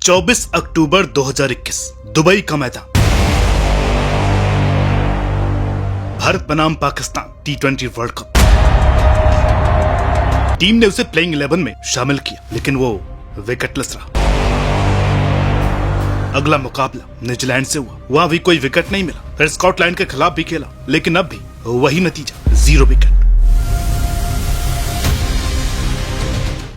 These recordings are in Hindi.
24 अक्टूबर 2021 दुबई का मैदान। भारत बनाम Pakistan T20 world cup. Team ने उसे प्लेइंग 11 में शामिल किया, लेकिन वो विकेटलेस रहा। अगला मुकाबला न्यूजीलैंड से हुआ, वहां भी कोई विकेट नहीं मिला। फिर स्कॉटलैंड के खिलाफ भी खेला, लेकिन अब भी वही नतीजा, 0 विकेट।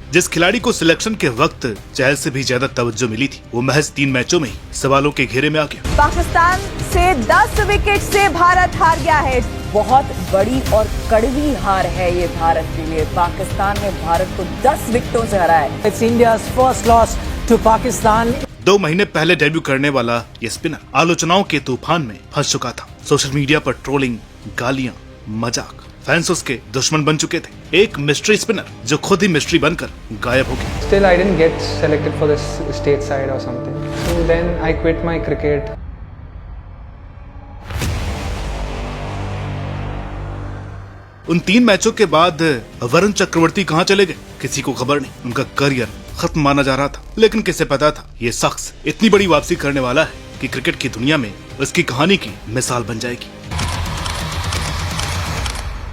जिस खिलाड़ी को सिलेक्शन के वक्त चहल से भी ज्यादा तवज्जो मिली थी, वो महज 3 मैचों में ही सवालों के घेरे में आ गया। पाकिस्तान से 10 विकेट से भारत हार गया है। बहुत बड़ी और कड़वी हार है ये भारत के लिए। पाकिस्तान ने भारत को 10 विकेटों से हराया है। It's India's first loss to Pakistan. 2 महीने पहले डेब्यू करने वाला ये स्पिनर आलोचनाओं के तूफान में फंस चुका था। सोशल मीडिया पर ट्रोलिंग, गालियां, मजाक, फैंस उसके दुश्मन बन चुके थे। एक मिस्ट्री स्पिनर जो खुद ही मिस्ट्री बनकर गायब हो गया। Still, I didn't get selected for the state side or something. So then I quit my cricket. उन 3 मैचों के बाद वरुण चक्रवर्ती कहां चले गए, किसी को खबर नहीं। उनका करियर खत्म माना जा रहा था, लेकिन किसे पता था ये शख्स इतनी बड़ी वापसी करने वाला है कि क्रिकेट की दुनिया में उसकी कहानी की मिसाल बन जाएगी।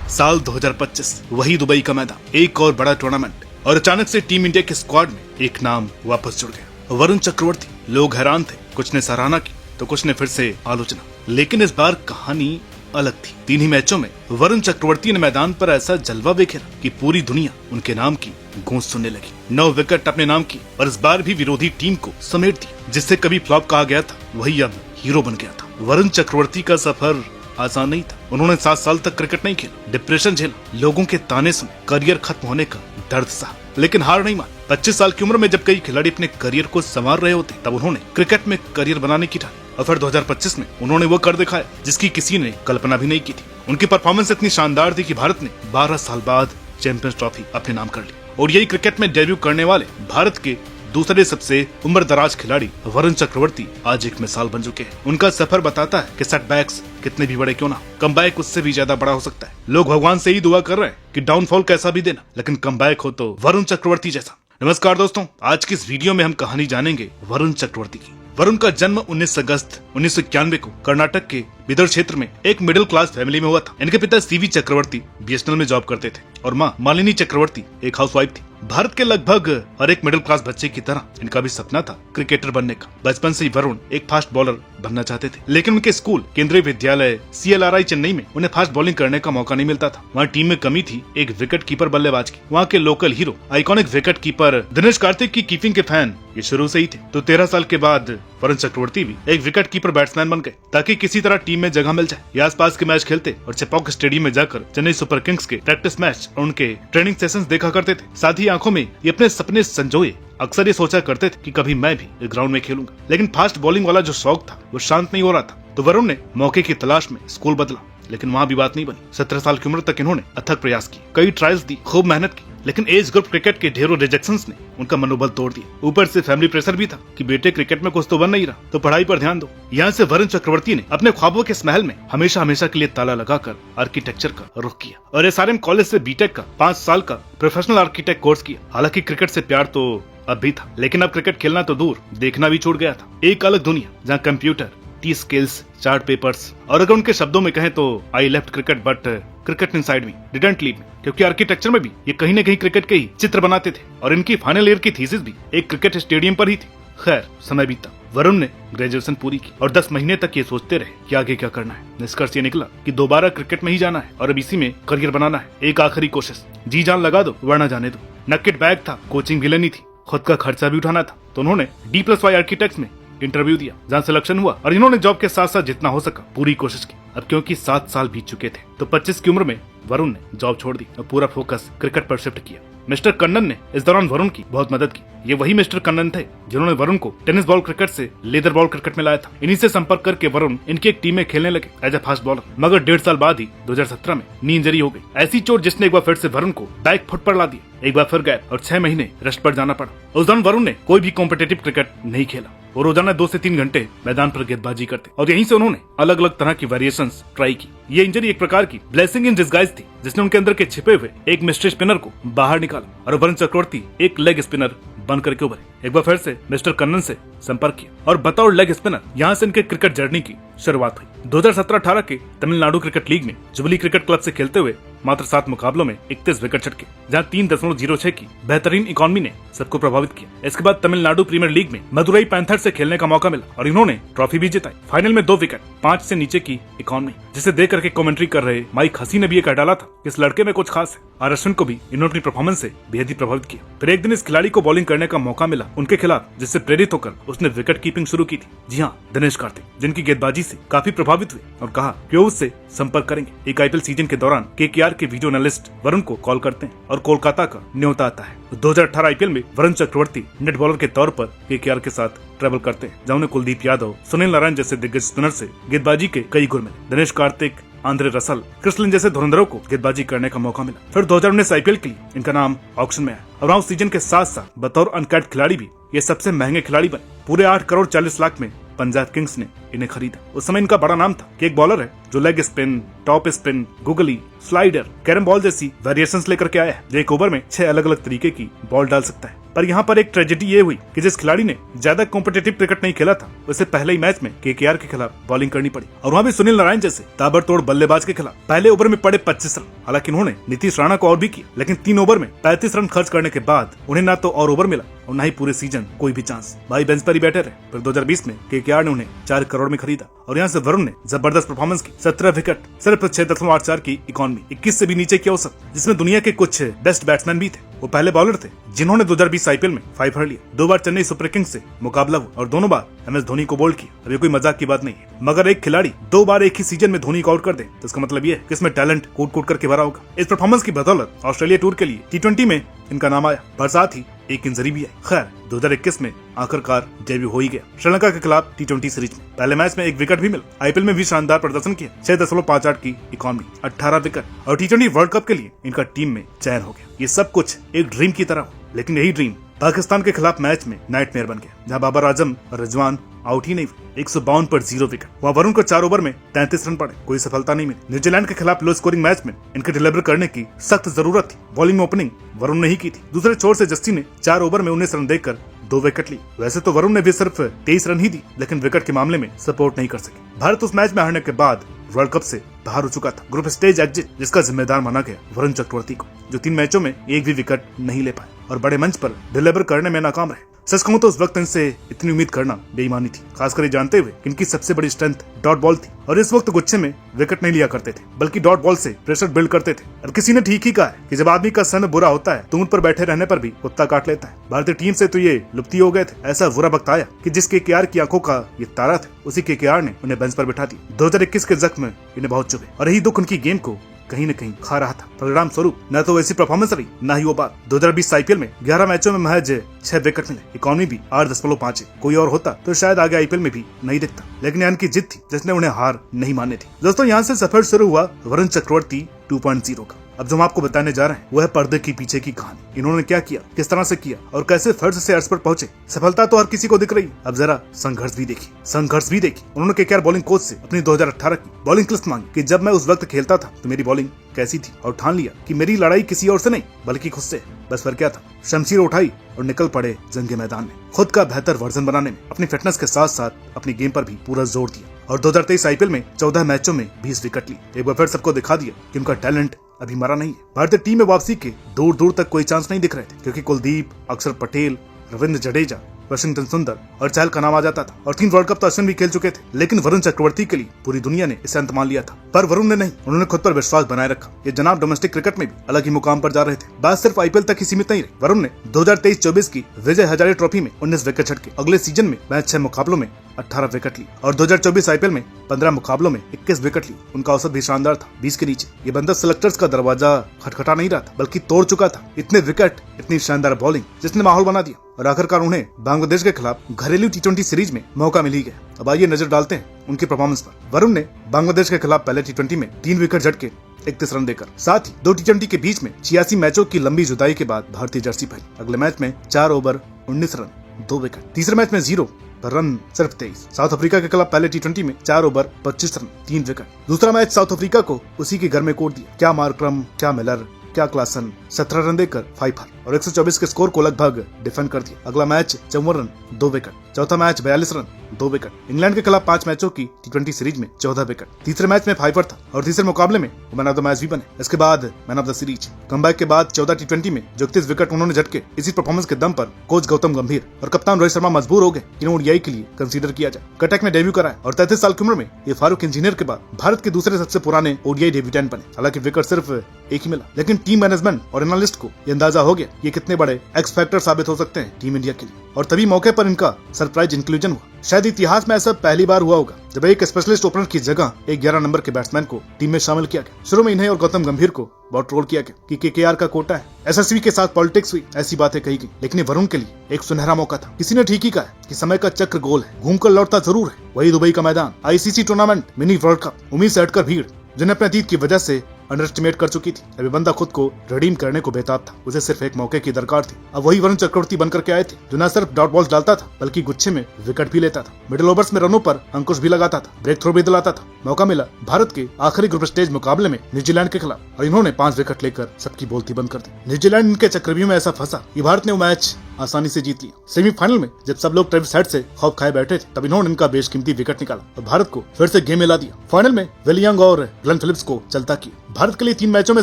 साल 2025, वही दुबई का मैदान, एक और बड़ा टूर्नामेंट, और अचानक से टीम इंडिया के स्क्वाड में एक नाम वापस जुड़ गया, वरुण चक्रवर्ती। लोग हैरान थे, कुछ ने सराहना की तो कुछ ने फिर से आलोचना, लेकिन इस बार कहानी अलग थी। 3 ही मैचों में वरुण चक्रवर्ती ने मैदान पर ऐसा जलवा बिखेरा कि पूरी दुनिया उनके नाम की गूंज सुनने लगी। 9 विकेट अपने नाम की, और इस बार भी विरोधी टीम को समेट दिया। जिससे कभी फ्लॉप कहा गया था, वही अब हीरो बन गया था। वरुण चक्रवर्ती का सफर आसान नहीं था। उन्होंने 7 साल तक क्रिकेट नहीं खेला, डिप्रेशन झेला, लोगों के ताने सुने, करियर खत्म होने का दर्द सहा, लेकिन हार नहीं मानी। 25 साल की उम्र में जब कई खिलाड़ी अपने करियर को संवार रहे होते, तब उन्होंने क्रिकेट में करियर बनाने की ठानी, और फिर 2025 में उन्होंने वो कर दिखाया जिसकी किसी ने कल्पना भी नहीं की थी। उनकी परफॉर्मेंस इतनी शानदार थी कि भारत ने 12 साल बाद चैंपियंस ट्रॉफी अपने नाम कर ली, और यही क्रिकेट में डेब्यू करने वाले भारत के दूसरे सबसे उम्रदराज खिलाड़ी वरुण चक्रवर्ती आज एक मिसाल बन चुके हैं। उनका सफर बताता है कि सेटबैक्स कितने भी बड़े क्यों ना, कमबैक उससे भी ज्यादा बड़ा हो सकता है। लोग भगवान से ही दुआ कर रहे हैं कि डाउनफॉल कैसा भी देना, लेकिन कमबैक हो तो वरुण चक्रवर्ती जैसा। नमस्कार दोस्तों, आज की इस वीडियो में हम कहानी जानेंगे वरुण चक्रवर्ती की। वरुण का जन्म 19 अगस्त 1991 को कर्नाटक के बिदर क्षेत्र में एक मिडिल क्लास फैमिली में हुआ था। इनके पिता सीवी चक्रवर्ती BSNL में जॉब करते थे, और माँ मालिनी चक्रवर्ती एक हाउसवाइफ थी। भारत के लगभग हर एक मिडिल क्लास बच्चे की तरह इनका भी सपना था क्रिकेटर बनने का। बचपन से ही वरुण एक फास्ट बॉलर बनना चाहते थे, लेकिन उनके स्कूल केंद्रीय विद्यालय CLRI चेन्नई में उन्हें फास्ट बॉलिंग करने का मौका नहीं मिलता था। वहाँ टीम में कमी थी एक विकेट कीपर बल्लेबाज की। वहाँ के local hero iconic wicket keeper Dinesh Karthik की कीपिंग के फैन ये शुरू से ही थे। तो 13 साल के बाद वरुण चक्रवर्ती भी एक विकेट कीपर बैट्समैन बन गए, ताकि किसी तरह टीम में जगह मिल जाए। ये आसपास के मैच खेलते और चेपॉक स्टेडियम में जाकर चेन्नई सुपर किंग्स के प्रैक्टिस मैच और उनके ट्रेनिंग सेशंस देखा करते थे। साथ ही आंखों में ये अपने सपने संजोए अक्सर ये सोचा करते थे कि कभी मैं भी ग्राउंड में खेलूंगा। लेकिन फास्ट बॉलिंग वाला जो शौक था वो शांत नहीं हो रहा था, तो वरुण ने मौके की तलाश में स्कूल बदला, लेकिन वहाँ भी बात नहीं बनी। 17 साल की उम्र तक इन्होंने अथक प्रयास किए, कई ट्रायल्स दी, खूब मेहनत की, लेकिन एज ग्रुप क्रिकेट के ढेरों रिजेक्शंस ने उनका मनोबल तोड़ दिया। ऊपर से फैमिली प्रेशर भी था कि बेटे क्रिकेट में कुछ तो बन नहीं रहा, तो पढ़ाई पर ध्यान दो। यहाँ से वरुण चक्रवर्ती ने अपने ख्वाबों के इस महल में हमेशा हमेशा के लिए ताला लगाकर आर्किटेक्चर का रुख किया, और SRM कॉलेज से बीटेक का 5 साल का प्रोफेशनल आर्किटेक्ट कोर्स किया। हालांकि क्रिकेट से प्यार तो अब भी था, लेकिन अब क्रिकेट खेलना तो दूर, देखना भी छूट गया था। एक अलग दुनिया जहाँ computer, T skills, chart papers, और अगर उनके शब्दों में कहें तो I left cricket but cricket inside me didn't leave me, क्योंकि आर्किटेक्चर में भी ये कहीं न कहीं क्रिकेट के ही चित्र बनाते थे, और इनकी फाइनल ईयर की थीसिस भी एक क्रिकेट स्टेडियम पर ही थी। खैर, समय बीता, वरुण ने ग्रेजुएशन पूरी की, और 10 महीने तक ये सोचते रहे कि आगे क्या करना है। निष्कर्ष ये निकला कि दोबारा क्रिकेट में ही जाना है, और अब इसी में करियर बनाना है। एक आखिरी कोशिश, जी जान लगा दो वरना जाने दो। नक्केट बैग था, कोचिंग भी लेनी थी, खुद का खर्चा भी उठाना था, तो उन्होंने D+Y आर्किटेक्ट्स में इंटरव्यू दिया, जहाँ सिलेक्शन हुआ, और इन्होंने जॉब के साथ साथ जितना हो सका पूरी कोशिश की। अब क्योंकि 7 साल बीत चुके थे, तो 25 की उम्र में वरुण ने जॉब छोड़ दी और पूरा फोकस क्रिकेट पर शिफ्ट किया। मिस्टर कन्नन ने इस दौरान वरुण की बहुत मदद की। ये वही मिस्टर कन्नन थे जिन्होंने वरुण को टेनिस बॉल क्रिकेट से लेदर बॉल क्रिकेट में लाया था। इन्हीं से संपर्क करके वरुण इनकी एक टीम में खेलने लगे एज ए फास्ट बॉलर, मगर 1.5 साल बाद ही 2017 में नी इंजरी हो गई। ऐसी चोट जिसने एक बार फिर से वरुण को बैक फुट पर ला दिया। एक बार फिर गए और 6 महीने रेस्ट पर जाना पड़ा। उस दौरान वरुण ने कोई भी कॉम्पिटिटिव क्रिकेट नहीं खेला। वो रोजाना 2 से 3 घंटे मैदान पर गेंदबाजी करते, और यहीं से उन्होंने अलग अलग तरह की वेरिएशंस ट्राई की। ये इंजरी एक प्रकार की ब्लेसिंग इन डिस्गाइज थी, जिसने उनके अंदर के छिपे हुए एक मिस्ट्री स्पिनर को बाहर निकाला, और वरुण चक्रवर्ती एक लेग स्पिनर बंद करके उभरे। एक बार फिर से मिस्टर कन्नन से संपर्क किया और बतौर लेग स्पिनर यहाँ से इनके क्रिकेट जर्नी की शुरुआत हुई। 2017-18 के तमिलनाडु क्रिकेट लीग में जुबली क्रिकेट क्लब से खेलते हुए मात्र 7 मुकाबलों में 31 विकेट झटके, जहां 3.06 की बेहतरीन इकॉनमी ने सबको प्रभावित किया। इसके बाद तमिलनाडु प्रीमियर लीग में मदुरई पैंथर से खेलने का मौका मिला और इन्होंने ट्रॉफी भी जिताई। फाइनल में 2 विकेट, 5 से नीचे की इकॉनमी, जिसे देख करके कमेंट्री कर रहे माइक हसी ने भी ये कह डाला था कि इस लड़के में कुछ खास है। और अश्विन को भी इन्होंने अपनी परफॉर्मेंस से बेहद ही प्रभावित किया। फिर एक दिन इस खिलाड़ी को बॉलिंग करने का मौका मिला उनके खिलाफ, जिससे प्रेरित होकर उसने विकेट कीपिंग शुरू की थी। जी हाँ, दिनेश कार्तिक, जिनकी गेंदबाजी से काफी प्रभावित हुए और कहा कि वो उससे संपर्क करेंगे। एक आईपीएल सीजन के दौरान केकेआर के वीडियो एनालिस्ट वरुण को कॉल करते हैं और कोलकाता का न्योता आता है। 2018 आईपीएल में वरुण चक्रवर्ती नेट बॉलर के तौर पर केकेआर के साथ ट्रेवल करते हैं, जहां उन्हें कुलदीप यादव, सुनील नारायण जैसे दिग्गज स्पिनर से गेंदबाजी के कई गुर मिले। Dinesh Karthik, Andre Russell, crystalline जैसे धुरंधरों को गेंदबाजी करने का मौका मिला। फिर 2019 आईपीएल के लिए इनका नाम ऑक्शन में आया और उस सीजन के साथ साथ बतौर अनकैप्ड खिलाड़ी भी ये सबसे महंगे खिलाड़ी बने। पूरे 8 करोड़ 40 लाख में पंजाब किंग्स ने इन्हें खरीदा। उस समय इनका बड़ा नाम था कि एक बॉलर है जो leg spin, top spin, googly, slider, carrom ball जैसी वेरिएशंस लेकर के आया है, जो एक ओवर में 6 अलग अलग तरीके की बॉल डाल सकता है। पर यहाँ पर एक ट्रेजेडी ये हुई कि जिस खिलाड़ी ने ज्यादा कॉम्पिटिटिव क्रिकेट नहीं खेला था, उसे पहले ही मैच में केकेआर के खिलाफ बॉलिंग करनी पड़ी और वहाँ भी सुनील नारायण जैसे ताबड़तोड़ बल्लेबाज के खिलाफ। पहले ओवर में पड़े 25 रन। हालांकि उन्होंने नीतीश राणा को और भी किया, लेकिन 3 ओवर में 35 रन खर्च करने के बाद उन्हें ना तो और ओवर मिला और न ही पूरे सीजन कोई भी चांस। भाई बेंच पर ही बैठे रहे। फिर 2020 में केकेआर ने उन्हें 4 करोड़ में खरीदा और यहाँ से वरुण ने जबरदस्त परफॉर्मेंस की। 17 विकेट, सिर्फ 6.84 की इकॉनमी, 21 से भी नीचे की औसत, जिसमें दुनिया के कुछ बेस्ट बैट्समैन भी थे। वो पहले बॉलर थे जिन्होंने 2020 आईपीएल में 500 लिया। 2 बार चेन्नई सुपर किंग्स से मुकाबला हुआ और दोनों बार एमएस धोनी को बोल्ड किया। अब ये कोई मजाक की बात नहीं है, मगर एक खिलाड़ी 2 बार एक ही सीजन में धोनी को आउट कर दे तो इसका मतलब ये है कि इसमें टैलेंट कूट कूट करके भरा होगा। इस परफॉर्मेंस की बदौलत ऑस्ट्रेलिया टूर के लिए T20 में इनका नाम आया, पर साथ ही एक इंजरी भी आई। खैर 2021 में आखिरकार डेब्यू हो ही गया श्रीलंका के खिलाफ T20 सीरीज में। पहले मैच में 1 विकेट भी मिला। आईपीएल में भी शानदार प्रदर्शन किया। 6.58 की इकॉनमी, 18 विकेट और T20 वर्ल्ड कप के लिए इनका टीम में चयन हो गया। ये सब कुछ एक ड्रीम की तरह, लेकिन यही ड्रीम पाकिस्तान के खिलाफ मैच में नाइटमेयर बन गया, जहां बाबर आजम और रिजवान आउट ही नहीं हुए। 152 पर 0 विकेट। वहां वरुण को 4 ओवर में 33 रन पड़े, कोई सफलता नहीं मिली। न्यूजीलैंड के खिलाफ लो स्कोरिंग मैच में इनके डिलीवर करने की सख्त जरूरत थी। बॉलिंग में ओपनिंग वरुण ने ही की थी। दूसरे छोर से जस्सी ने 4 ओवर में 19 रन देकर 2 विकेट ली। वैसे तो वरुण ने भी सिर्फ 23 रन ही दी, लेकिन विकेट के मामले में सपोर्ट नहीं कर सके। भारत उस मैच में हारने के बाद वर्ल्ड कप से बाहर हो चुका था। ग्रुप स्टेज एग्जिट, जिसका जिम्मेदार माना गया वरुण चक्रवर्ती को, जो 3 मैचों में एक भी विकेट नहीं ले पाए और बड़े मंच पर डिलीवर करने में नाकाम रहे। सच कहूं तो उस वक्त इनसे इतनी उम्मीद करना बेईमानी थी, खासकर जानते हुए कि इनकी सबसे बड़ी स्ट्रेंथ डॉट बॉल थी और इस वक्त गुच्छे में विकेट नहीं लिया करते थे, बल्कि डॉट बॉल से प्रेशर बिल्ड करते थे। और किसी ने ठीक ही कहा है कि जब आदमी का सन बुरा होता है तो उन पर बैठे रहने पर भी कुत्ता काट लेता है। भारतीय टीम से तो ये लुप्ती हो गए थे। ऐसा बुरा वक्त आया कि जिस केकेआर की आंखों का ये तारा था, उसी केकेआर ने उन्हें बेंच पर बिठा दिया। 2021 के जख्म इन्हें बहुत चुभे और यही दुख उनकी गेम को कहीं न कहीं खा रहा था। परिणाम स्वरूप न तो वैसी परफॉर्मेंस रही, न ही वो बात। 2020 आईपीएल में 11 मैचों में महज 6 विकेट मिले। इकॉनमी भी 8.5 है। कोई और होता तो शायद आगे आईपीएल में भी नहीं दिखता, लेकिन यहाँ की जिद थी जिसने उन्हें हार नहीं माननी थी। दोस्तों, यहाँ से सफर शुरू हुआ वरुण चक्रवर्ती 2.0 का। अब जो हम आपको बताने जा रहे हैं वो है पर्दे के पीछे की कहानी। इन्होंने क्या किया, किस तरह से किया और कैसे फर्ज से अर्श पर पहुंचे। सफलता तो हर किसी को दिख रही है, अब जरा संघर्ष भी देखिए। उन्होंने केकेआर बॉलिंग कोच से अपनी 2018 की बॉलिंग लिस्ट मांगी कि जब मैं उस वक्त खेलता था तो मेरी बॉलिंग कैसी थी, और ठान लिया कि मेरी लड़ाई किसी और से नहीं बल्कि खुद से। बस फर्क क्या था, शमशीर उठाई और निकल पड़े जंगे मैदान में। खुद का बेहतर वर्जन बनाने में अपनी फिटनेस के साथ साथ अपनी गेम पर भी पूरा जोर दिया और 2023 आईपीएल में 14 मैचों में 20 विकेट ली। एक बार फिर सबको दिखा दिया कि उनका टैलेंट अभी मरा नहीं है। भारतीय टीम में वापसी के दूर दूर तक कोई चांस नहीं दिख रहे थे, क्योंकि कुलदीप, अक्षर पटेल, रविंद्र जडेजा, वाशिंगटन सुंदर और चहल का नाम आ जाता था और 3 वर्ल्ड कप तो अश्विन भी खेल चुके थे। लेकिन वरुण चक्रवर्ती के लिए पूरी दुनिया ने इसे अंत मान लिया था, पर वरुण ने नहीं। उन्होंने खुद पर विश्वास बनाए रखा। ये जनाब डोमेस्टिक क्रिकेट में भी अलग ही मुकाम पर जा रहे थे। बात सिर्फ आईपीएल तक ही सीमित नहीं रही। वरुण ने 2023-24 की विजय हजारे ट्रॉफी में 19 विकेट झटके। अगले सीजन में मैच 6 मुकाबलों में 18 विकेट ली और 2024 आईपीएल में 15 मुकाबलों में 21 विकेट ली। उनका औसत भी शानदार था, 20 के नीचे। ये बंदा सिलेक्टर्स का दरवाजा खटखटा नहीं रहा था, बल्कि तोड़ चुका था। इतने विकेट, इतनी शानदार बॉलिंग, जिसने माहौल बना दिया और आखिरकार उन्हें बांग्लादेश के खिलाफ घरेलू T20 सीरीज में मौका मिल ही गया। अब आइए नजर डालते हैं उनकी परफॉर्मेंस पर। वरुण ने बांग्लादेश के खिलाफ पहले T20 में 3 विकेट झटके, 31 रन देकर, साथ ही 2 T20 के बीच में 86 मैचों की लंबी जुदाई के बाद भारतीय जर्सी पहनी। अगले मैच में 4 ओवर 19 रन, 2 विकेट। तीसरे मैच में 0 रन, सिर्फ 23। साउथ अफ्रीका के खिलाफ पहले T20 में 4 ओवर 25 रन, 3 विकेट। दूसरा मैच साउथ अफ्रीका को उसी के घर में कोट दिया। क्या मार्करम, क्या मिलर, क्या क्लासन, 17 रन देकर 5 हार। और 124 के स्कोर को लगभग डिफेंड कर दिया। अगला मैच 54 रन 2 विकेट, चौथा मैच 42 रन 2 विकेट। इंग्लैंड के खिलाफ 5 मैचों की T20 सीरीज में 14 विकेट। तीसरे मैच में फाइवर था और तीसरे मुकाबले में मैन ऑफ द मैच भी बने। इसके बाद man of the series. Comeback के बाद 14 T20 में जो 31 विकेट उन्होंने झटके। इसी परफॉर्मेंस के दम पर कोच गौतम गंभीर और कप्तान रोहित शर्मा मजबूर हो गए कि ओडीआई के लिए कंसीडर किया जाए। कटक में डेब्यू कराया और 33 साल की उम्र में ये फारूक इंजीनियर के बाद भारत के दूसरे सबसे पुराने ओडीआई डेब्यूटेंट बने। हालांकि विकेट सिर्फ एक ही मिला, लेकिन टीम मैनेजमेंट और एनालिस्ट को ये अंदाजा हो गया ये कितने बड़े एक्स फैक्टर साबित हो सकते हैं टीम इंडिया के लिए। और तभी मौके पर इनका सरप्राइज इंक्लूजन हुआ। शायद इतिहास में ऐसा पहली बार हुआ होगा जब एक स्पेशलिस्ट ओपनर की जगह एक 11 नंबर के बैट्समैन को टीम में शामिल किया गया। शुरू में इन्हें और गौतम गंभीर को बहुत ट्रोल किया गया कि केकेआर का कोटा है, एसएसवी के साथ पॉलिटिक्स हुई, ऐसी बातें कही गई। लेकिन ये वरुण के लिए एक सुनहरा मौका था। किसी ने ठीक ही कहा कि समय का चक्र गोल है, घूमकर लौटता जरूर है। वही दुबई का मैदान, ICC tournament, mini world cup, उम्मीद से हटकर भीड़ जिन्हें अपने अतीत की वजह से अंडर एस्टिमेट कर चुकी थी। अभी बंदा खुद को रिडीम करने को बेताब था। उसे सिर्फ एक मौके की दरकार थी। अब वही वरुण चक्रवर्ती बनकर के आए थे जो न सिर्फ डॉट बॉल्स डालता था बल्कि गुच्छे में विकेट भी लेता था। मिडिल ओवर्स में रनों पर अंकुश भी लगाता था, ब्रेक थ्रो भी दिलाता था। मौका मिला भारत के आखिरी ग्रुप स्टेज मुकाबले में न्यूजीलैंड के खिलाफ और इन्होंने 5 विकेट लेकर सबकी बोलती बंद कर दी। न्यूजीलैंड इनके चक्रव्यूह में ऐसा फंसा कि भारत ने वो मैच आसानी से जीत लिया। सेमीफाइनल में जब सब लोग ट्रेविस हेड से खौफ खाए बैठे थे तब इन्होंने इनका बेशकीमती विकेट निकाला और भारत को फिर से गेम में ला दिया। फाइनल में विल यंग और ग्लेन फिलिप्स को चलता किया। भारत के लिए 3 मैचों में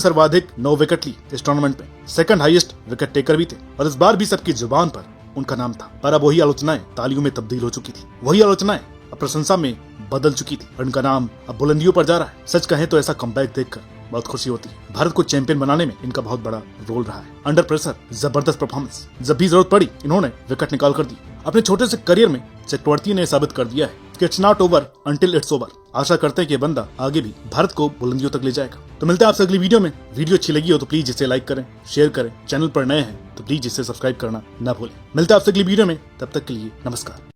सर्वाधिक 9 विकेट ली इस टूर्नामेंट में। सेकंड हाईएस्ट विकेट टेकर भी थे और इस बार भी सबकी जुबान पर उनका नाम था। पर अब वही आलोचनाएं तालियों में तब्दील हो चुकी थी, वही आलोचनाएं अब प्रशंसा में बदल चुकी थी और उनका नाम अब बुलंदियों पर जा रहा है। सच कहें तो ऐसा कमबैक देखकर बहुत खुशी होती है। भारत को चैंपियन बनाने में इनका बहुत बड़ा रोल रहा है। अंडर प्रेशर जबरदस्त परफॉर्मेंस, जब भी जरूरत पड़ी इन्होंने विकेट निकाल कर दी। अपने छोटे से करियर में चक्रवर्ती ने साबित कर दिया है कि it's not over until it's over. आशा करते हैं कि ये बंदा आगे भी भारत को बुलंदियों तक ले जाएगा। तो मिलते हैं आपसे अगली वीडियो में। वीडियो अच्छी लगी हो तो प्लीज इसे लाइक करें, शेयर करें। चैनल पर नए हैं तो प्लीज इसे सब्सक्राइब करना ना भूलें। मिलते हैं आपसे अगली वीडियो में, तब तक के लिए नमस्कार।